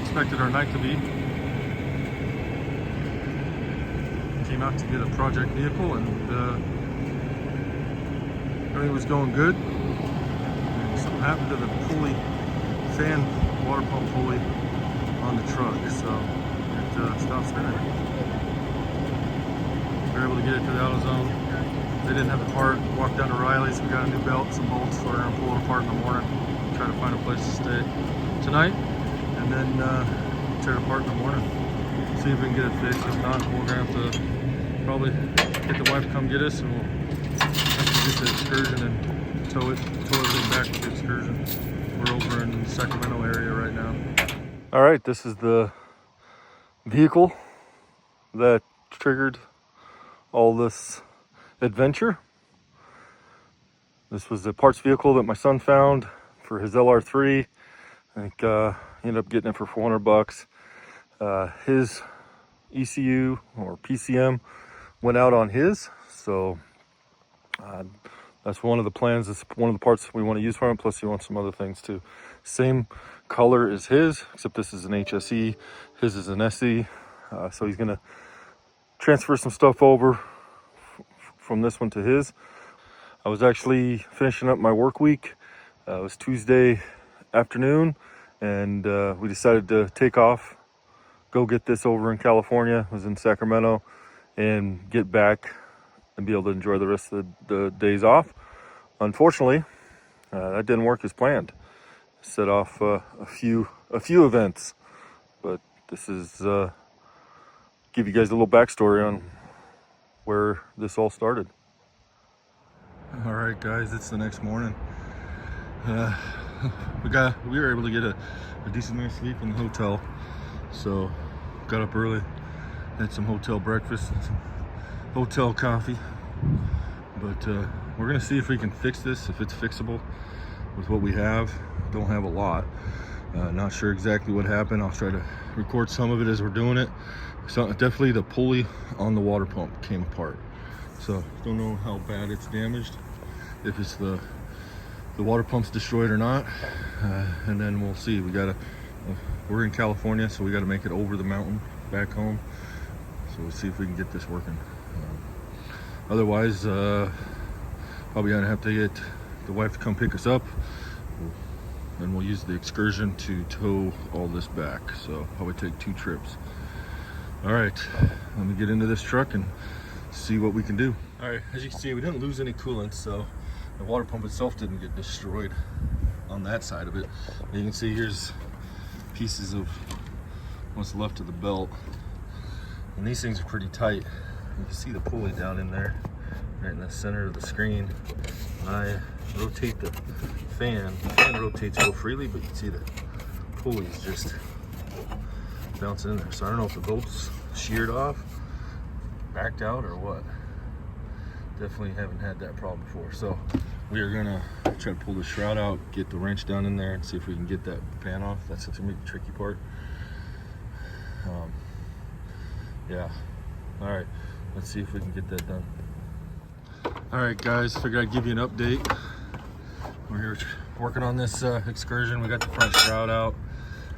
expected our night to be. Came out to get a project vehicle, and everything was going good. And something happened to the pulley, fan water pump pulley on the truck, so it stopped spinning. We were able to get it to the AutoZone. They didn't have the part. Walked down to Riley's. We got a new belt, some bolts, so we're gonna pull it apart in the morning. Try to find a place to stay tonight, and then tear it apart in the morning. See if we can get it fixed. If not, we're gonna have to probably get the wife to come get us, and we'll have to get the excursion and tow everything back with the excursion. We're over in the Sacramento area right now. All right, this is the vehicle that triggered all this adventure. This was a parts vehicle that my son found for his LR3. I think he ended up getting it for $400. His ECU or PCM went out on his, so that's one of the plans. It's one of the parts we want to use for him, plus he wants some other things too. Same color as his, except this is an HSE, his is an SE, so he's gonna transfer some stuff over from this one to his. I was actually finishing up my work week. It was Tuesday afternoon, and we decided to take off, go get this over in California. I was in Sacramento, and get back and be able to enjoy the rest of the days off. Unfortunately, that didn't work as planned. Set off a few events, but this is give you guys a little backstory on where this all started. All right, guys, it's the next morning. We were able to get a decent night's sleep in the hotel, so got up early, had some hotel breakfast, and some hotel coffee. But we're gonna see if we can fix this, if it's fixable with what we have. Don't have a lot. Not sure exactly what happened. I'll try to record some of it as we're doing it. So definitely the pulley on the water pump came apart. So don't know how bad it's damaged, if it's the water pump's destroyed or not. And then we'll see. We're in California, so we got to make it over the mountain back home. So we'll see if we can get this working. Otherwise, probably gonna have to get the wife to come pick us up, and we'll use the excursion to tow all this back. So probably take 2 trips. All right, let me get into this truck and see what we can do. All right, as you can see, we didn't lose any coolant, so the water pump itself didn't get destroyed on that side of it. You can see here's pieces of what's left of the belt, and these things are pretty tight. You can see the pulley down in there, right in the center of the screen. When I rotate the fan rotates real freely, but you can see the pulley's just bouncing in there. So I don't know if the bolt's sheared off, backed out, or what. Definitely haven't had that problem before. So we are gonna try to pull the shroud out, get the wrench down in there, and see if we can get that fan off. That's gonna be the tricky part. Yeah. All right. Let's see if we can get that done. All right, guys, figured I'd give you an update. We're here working on this excursion. We got the front shroud out,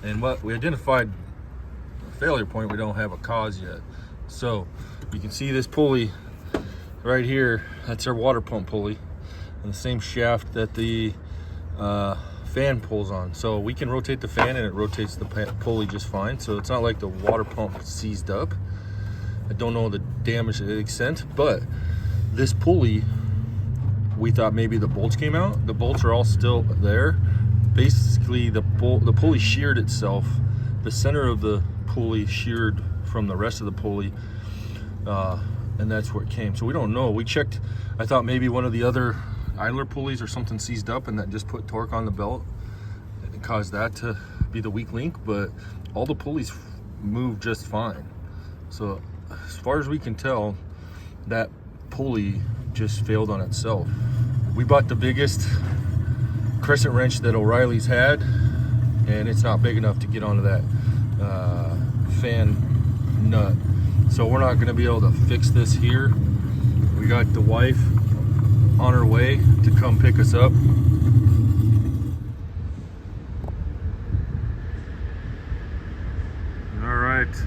and what we identified a failure point. We don't have a cause yet. So you can see this pulley right here. That's our water pump pulley, and the same shaft that the fan pulls on. So we can rotate the fan, and it rotates the pulley just fine. So it's not like the water pump seized up. I don't know the damage to the extent, but this pulley, we thought maybe the bolts came out. The bolts are all still there. Basically, the pulley sheared itself. The center of the pulley sheared from the rest of the pulley, and that's where it came. So we don't know. We checked. I thought maybe one of the other idler pulleys or something seized up, and that just put torque on the belt and caused that to be the weak link. But all the pulleys moved just fine. So as far as we can tell, that pulley just failed on itself. We bought the biggest crescent wrench that O'Reilly's had, and it's not big enough to get onto that fan nut. So we're not gonna be able to fix this here. We got the wife on her way to come pick us up. right,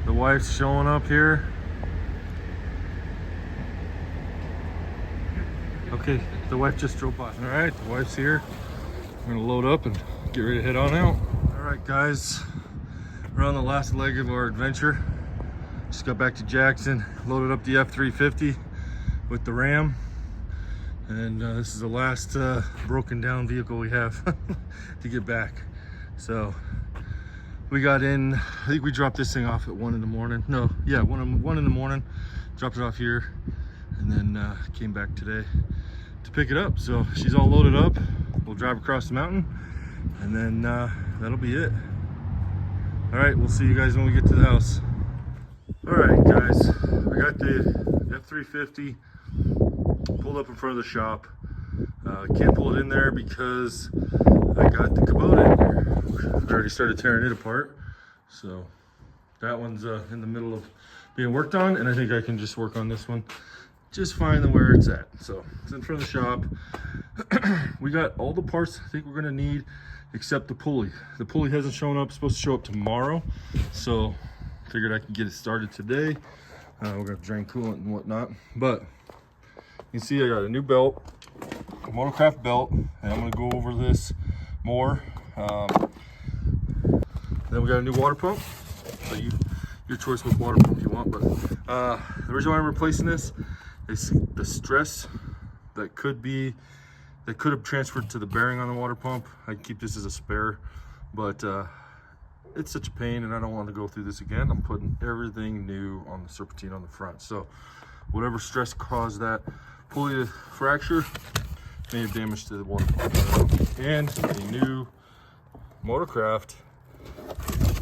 the wife's showing up here. Okay, the wife just drove by. All right, the wife's here. We're gonna load up and get ready to head on out. All right, guys, we're on the last leg of our adventure. Just got back to Jackson, loaded up the F350 with the Ram. And this is the last broken down vehicle we have to get back. So we got in, I think we dropped this thing off at 1 in the morning. No, yeah, 1 in the morning, dropped it off here, and then came back today to pick it up. So she's all loaded up. We'll drive across the mountain, and then that'll be it. All right, we'll see you guys when we get to the house. All right, guys, we got the F350 pulled up in front of the shop. Can't pull it in there because I got the Kubota in there. I already started tearing it apart. So that one's in the middle of being worked on, and I think I can just work on this one. Just find where it's at. So it's in front of the shop. We got all the parts I think we're gonna need except the pulley. The pulley hasn't shown up, it's supposed to show up tomorrow. So figured I could get it started today. We're gonna drain coolant and whatnot. But you can see I got a new belt, a Motorcraft belt, and I'm gonna go over this more. Then we got a new water pump. So your choice what water pump you want, but the reason why I'm replacing this is the stress that could have transferred to the bearing on the water pump. I keep this as a spare, but it's such a pain and I don't want to go through this again. I'm putting everything new on the serpentine on the front. So whatever stress caused that pulley to fracture may have damage to the water pump. And a new Motorcraft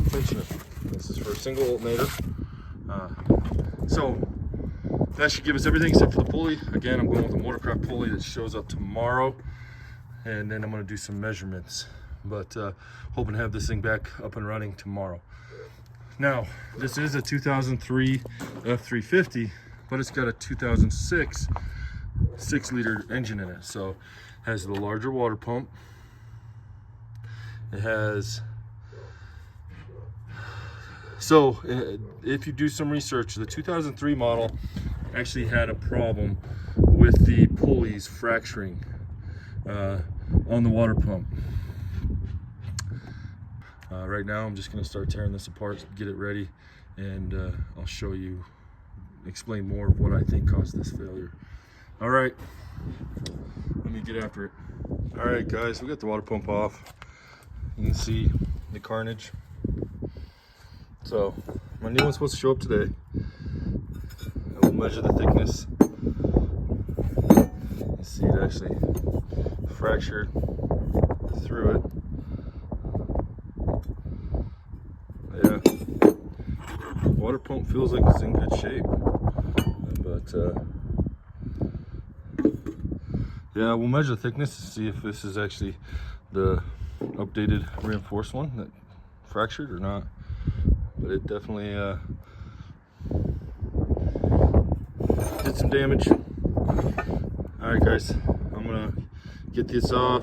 tensioner. This is for a single alternator. So that should give us everything except for the pulley. Again, I'm going with a Motorcraft pulley that shows up tomorrow, and then I'm going to do some measurements. But hoping to have this thing back up and running tomorrow. Now, this is a 2003 F350, but it's got a 2006 6-liter engine in it. So it has the larger water pump. It has, so if you do some research, the 2003 model actually had a problem with the pulleys fracturing on the water pump. Right now I'm just going to start tearing this apart, get it ready, and I'll show you, explain more of what I think caused this failure. All right, let me get after it. All right, guys, we got the water pump off. You can see the carnage. So my new one's supposed to show up today. I will measure the thickness. You see it actually fractured through it. Yeah, water pump feels like it's in good shape, but yeah, we'll measure the thickness to see if this is actually the updated reinforced one that fractured or not. But it definitely did some damage. All right, guys, I'm gonna get this off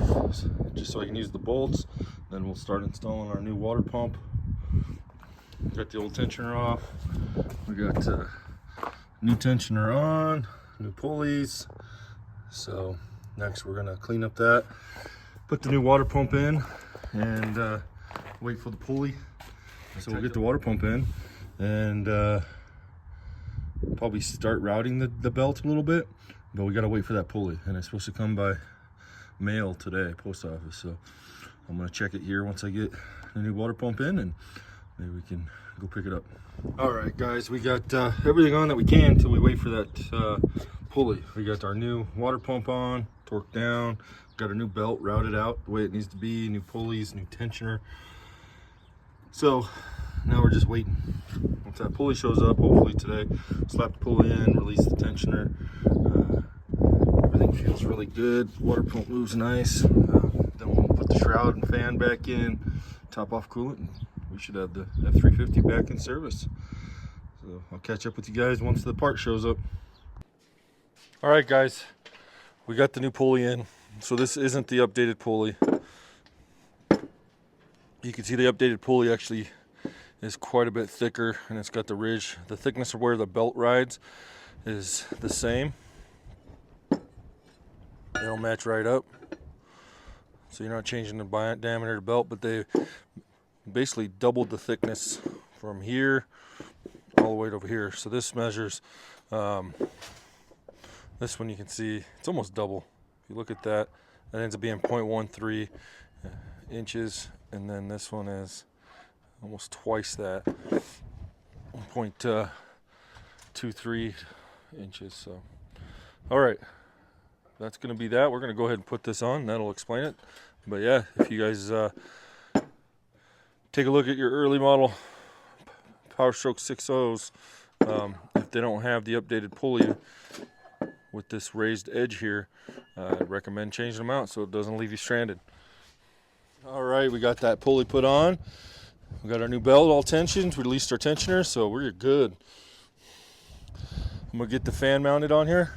just so I can use the bolts. Then we'll start installing our new water pump. Got the old tensioner off. We got new tensioner on, new pulleys. So next we're gonna clean up that, put the new water pump in, and wait for the pulley. So we'll get the water pump in and probably start routing the belt a little bit, but we gotta wait for that pulley, and it's supposed to come by mail today, post office. So I'm gonna check it here once I get the new water pump in, and maybe we can go pick it up. All right, guys, we got everything on that we can until we wait for that pulley. We got our new water pump on, torqued down, got a new belt routed out the way it needs to be, new pulleys, new tensioner. So now we're just waiting. Once that pulley shows up, hopefully today, slap the pulley in, release the tensioner. Everything feels really good. Water pump moves nice. Then we'll put the shroud and fan back in, top off coolant, and we should have the F350 back in service. So I'll catch up with you guys once the part shows up. All right, guys, we got the new pulley in. So this isn't the updated pulley. You can see the updated pulley actually is quite a bit thicker, and it's got the ridge. The thickness of where the belt rides is the same. They'll match right up. So you're not changing the diameter of the belt, but they basically doubled the thickness from here all the way over here. So this measures, this one you can see, it's almost double. If you look at that, that ends up being 0.13 inches, and then this one is almost twice that, 0.23 inches. So, all right, that's going to be that. We're going to go ahead and put this on. That'll explain it. But yeah, if you guys take a look at your early model Powerstroke 6.0s, if they don't have the updated pulley with this raised edge here, I'd recommend changing them out so it doesn't leave you stranded. All right, we got that pulley put on. We got our new belt all tensioned. We released our tensioner, so we're good. I'm gonna get the fan mounted on here,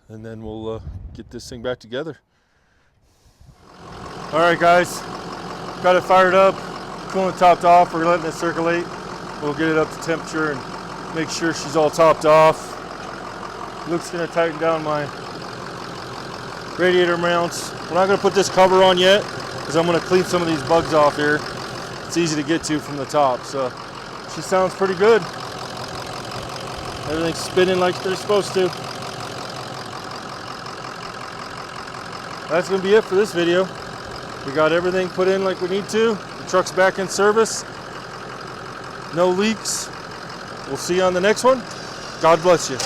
and then we'll get this thing back together. All right, guys, got it fired up. Coolant topped off. We're letting it circulate. We'll get it up to temperature and make sure she's all topped off. Luke's gonna tighten down my radiator mounts. We're not gonna put this cover on yet because I'm gonna clean some of these bugs off here. It's easy to get to from the top. So she sounds pretty good. Everything's spinning like they're supposed to. That's gonna be it for this video. We got everything put in like we need to. The truck's back in service. No leaks. We'll see you on the next one. God bless you.